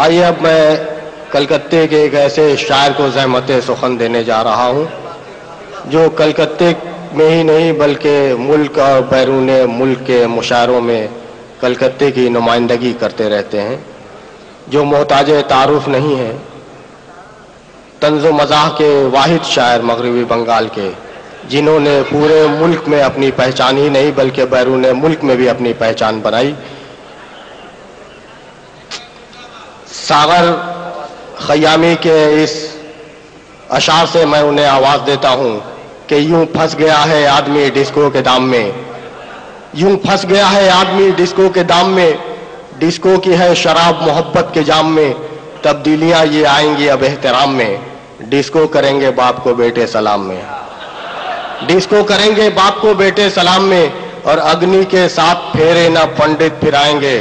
आइए अब मैं कलकत्ते के एक ऐसे शायर को ज़हमत सुखन देने जा रहा हूँ जो कलकत्ते में ही नहीं बल्कि मुल्क और बैरून मुल्क के मुशायरों में कलकत्ते की नुमाइंदगी करते रहते हैं, जो मोहताज तारुफ नहीं है। तंज़ो मज़ाह के वाहिद शायर मगरबी बंगाल के, जिन्होंने पूरे मुल्क में अपनी पहचान ही नहीं बल्कि बैरून मुल्क में भी अपनी पहचान बनाई। सागर खयामी के इस अशार से मैं उन्हें आवाज़ देता हूँ कि यूं फंस गया है आदमी डिस्को के दाम में, यूं फंस गया है आदमी डिस्को के दाम में, डिस्को की है शराब मोहब्बत के जाम में, तब्दीलियां ये आएंगी अब एहतराम में, डिस्को करेंगे बाप को बेटे सलाम में, डिस्को करेंगे बाप को बेटे सलाम में, और अग्नि के साथ फेरे ना पंडित फिराएंगे,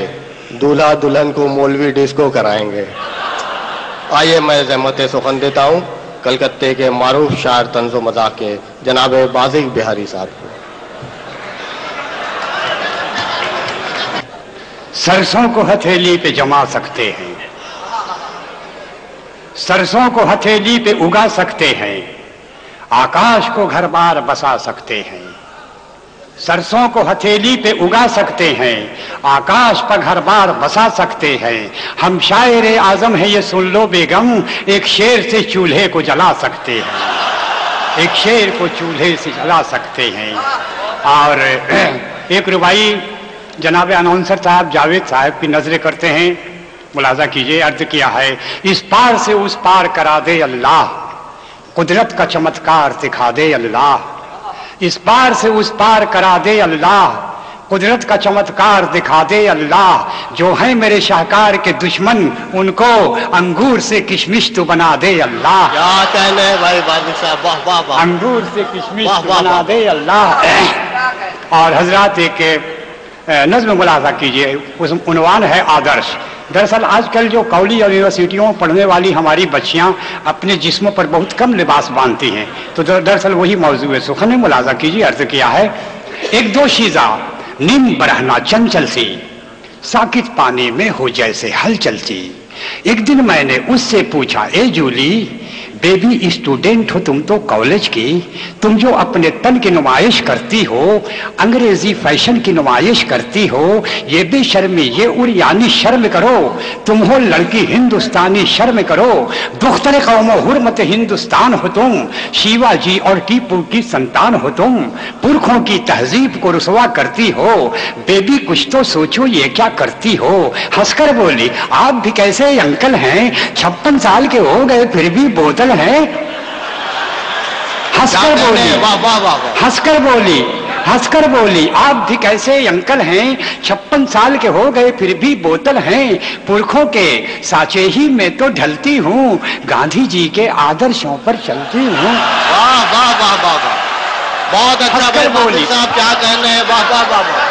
दूल्हा दुल्हन को मौलवी डिस्को कराएंगे। आइए मैं ज़हमत सुखन देता हूँ कलकत्ते के मारूफ शायर तंज़ो मज़ाह के जनाब बाज़ी बिहारी साहब को। सरसों को हथेली पे जमा सकते हैं, सरसों को हथेली पे उगा सकते हैं, आकाश को घर बार बसा सकते हैं। सरसों को हथेली पे उगा सकते हैं, आकाश पर घर बार बसा सकते हैं। हम शायर आजम है ये सुन लो बेगम, एक शेर से चूल्हे को जला सकते हैं, एक शेर को चूल्हे से जला सकते हैं। और एक रुबाई जनाब अनाउंसर साहब जावेद साहब की नजरें करते हैं, मुलाजा कीजिए। अर्ज किया है, इस पार से उस पार करा दे अल्लाह, कुदरत का चमत्कार दिखा दे अल्लाह, इस पार से उस पार करा दे अल्लाह, कुदरत का चमत्कार दिखा दे अल्लाह। जो है मेरे शाहकार के दुश्मन, उनको अंगूर से किशमिश तो बना दे अल्लाह। क्या कहने भाई बाज़ी साहब, वाह वाह वाह। अंगूर से किशमिश बना दे अल्लाह। और हजरात एक नज़्म मुलाजा कीजिए, उस उन्वान है आदर्श। दरअसल आजकल जो कौली और यूनिवर्सिटियों में पढ़ने वाली हमारी बच्चियां अपने जिस्मों पर बहुत कम लिबास बांधती हैं, तो दरअसल वही मौजू है। सुखन मुलाजा कीजिए। अर्ज किया है, एक दो शीजा नीम बरहना चंचल सी, साकित पानी में हो जैसे हलचल सी। एक दिन मैंने उससे पूछा, ए जूली बेबी स्टूडेंट हो तुम तो कॉलेज की, तुम जो अपने तन की नुमाइश करती हो, अंग्रेजी फैशन की नुमाइश करती हो, ये बेशर्मी ये उरियानी शर्म करो। तुम हो लड़की हिंदुस्तानी शर्म करो, दुख्तर कौम हुर्मत हिंदुस्तान हो तुम, शिवाजी और टीपू की संतान हो तुम, पुरखों की तहजीब को रुसवा करती हो। बेबी कुछ तो सोचो ये क्या करती हो। हंसकर बोली, आप भी कैसे अंकल हैं, 56 साल के हो गए फिर भी बोतल है। हंसकर बोली, हंसकर बोली, हंसकर बोली, आप भी कैसे अंकल हैं, 56 साल के हो गए फिर भी बोतल हैं। पुरखों के साचे ही में तो ढलती हूँ, गांधी जी के आदर्शों पर चलती हूँ। वाह वाह वाह वाह वाह, बहुत अच्छा बोली साहब, क्या कहने हैं, वाह वाह वाह वाह,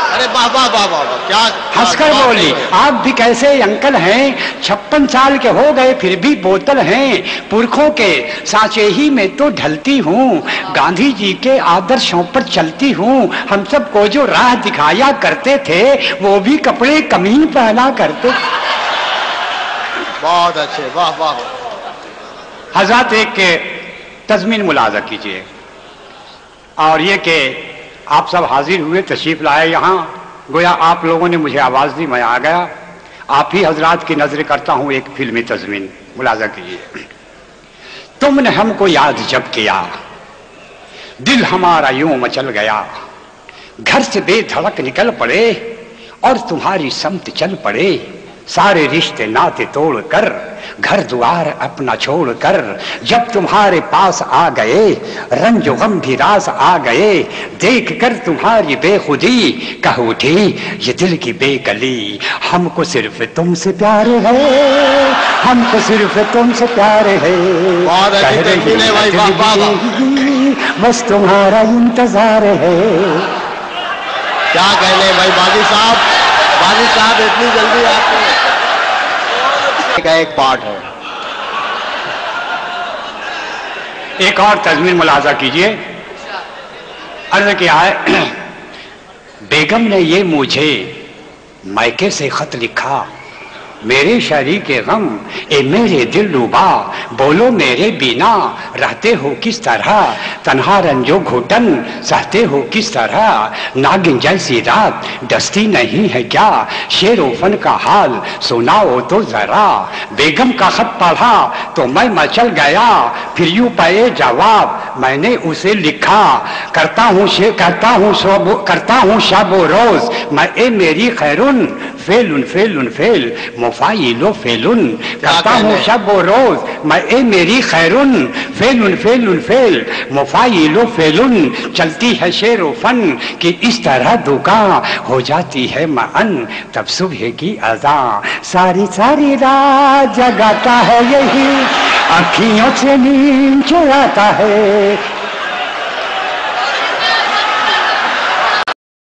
अरे वाह वाह वाह वाह, क्या हंसकर बोली, आप भी कैसे अंकल हैं, 56 साल के हो गए फिर भी बोतल हैं। पुरखों के सांचे ही में तो ढलती हूँ, गांधी जी के आदर्शों पर चलती हूँ। हम सबको जो राह दिखाया करते थे, वो भी कपड़े कम ही पहना करते। बहुत अच्छे, वाह वाह। हजरत एक तज़मीन मुलाजा कीजिए, और ये कि आप सब हाजिर हुए, तशरीफ लाए यहाँ, गोया आप लोगों ने मुझे आवाज दी, मैं आ गया। आप ही हजरात की नजर करता हूँ एक फिल्मी तज़मीन, मुलाजा कीजिए। तुमने हमको याद जब किया, दिल हमारा यूं मचल गया, घर से बेधड़क निकल पड़े और तुम्हारी समत चल पड़े। सारे रिश्ते नाते तोड़कर, घर द्वार अपना छोड़कर, जब तुम्हारे पास आ गए, रंज गम भी रास आ गए। देख कर तुम्हारी बेखुदी, कह उठी ये दिल की बेकली, हमको सिर्फ तुमसे प्यार है, हमको सिर्फ तुमसे प्यार है, बस तुम्हारा इंतजार है। क्या कहने भाई बाज़ी साहब, बाज़ी साहब इतनी जल्दी आपको का एक पार्ट है। एक और तज़मीन मुलाजा कीजिए। अर्ज किया है, बेगम ने ये मुझे मायके से खत लिखा, मेरे शरीके गम, ए मेरे दिल रुबा, बोलो मेरे बिना रहते हो किस तरह, तन्हा रंजो घुटन सहते हो किस तरह, नागिन जैसी रात डसती नहीं है क्या, शेरोफन का हाल सुनाओ तो जरा, बेगम का खत पढ़ा तो मैं मचल गया, फिर यूं पाए जवाब मैंने उसे लिखा, करता हूँ शब रोज मैं ए मेरी खैरुन, फेलुन फेलुन फेल मुफाइलो फेलुन, करता हूँ शब रोज मैं ए मेरी खैरुन, फेलुन फेलुन फेल मुफाइलो फेलुन, चलती है शेरो फन कि इस तरह दुका हो जाती है मन, तब सुबह की अज़ा सारी सारी रात जगाता है यही, अखियों से नींद चुराता है